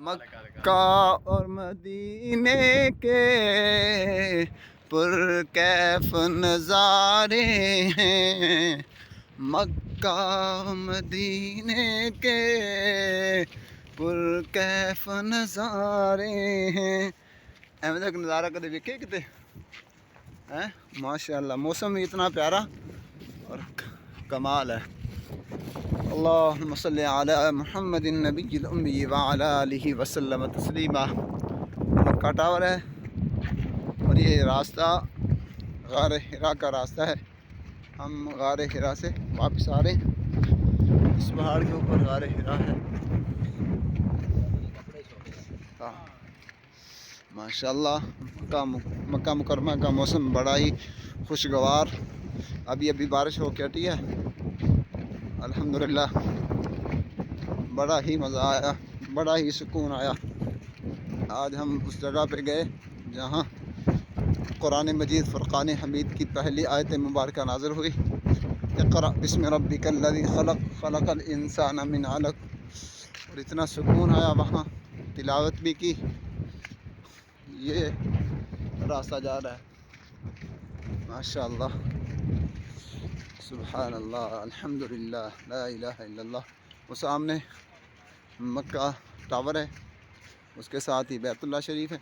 مکہ اور مدینے کے پر کیف نظارے ہیں، مکہ مدینے کے پر کیف نظارے ہیں۔ ایویں تک نظارہ کدے ویکھے کتے ہیں؟ ماشاء اللہ، موسم بھی اتنا پیارا اور کمال ہے۔ اللہم صلی علی محمد النبی الامی وعلی آلہ وسلم تسلیما۔ مکہ ٹاور ہے اور یہ راستہ غار حرا کا راستہ ہے۔ ہم غار حرا سے واپس آ رہے ہیں، اس پہاڑ کے اوپر غار حرا ہے۔ ماشاءاللہ مکہ مکرمہ کا موسم بڑا ہی خوشگوار، ابھی بارش ہو کے ہٹی ہے۔ الحمدللہ بڑا ہی مزہ آیا، بڑا ہی سکون آیا۔ آج ہم اس جگہ پہ گئے جہاں قرآن مجید فرقان حمید کی پہلی آیت مبارکہ نازل ہوئی، اقرأ بسم ربک الذی خلق خلق الانسان من علق، اور اتنا سکون آیا وہاں، تلاوت بھی کی۔ یہ راستہ جا رہا ہے، ماشاءاللہ، سبحان اللہ، الحمدللہ، لا الہ الا اللہ۔ وہ سامنے مکہ ٹاور ہے، اس کے ساتھ ہی بیت اللہ شریف ہے۔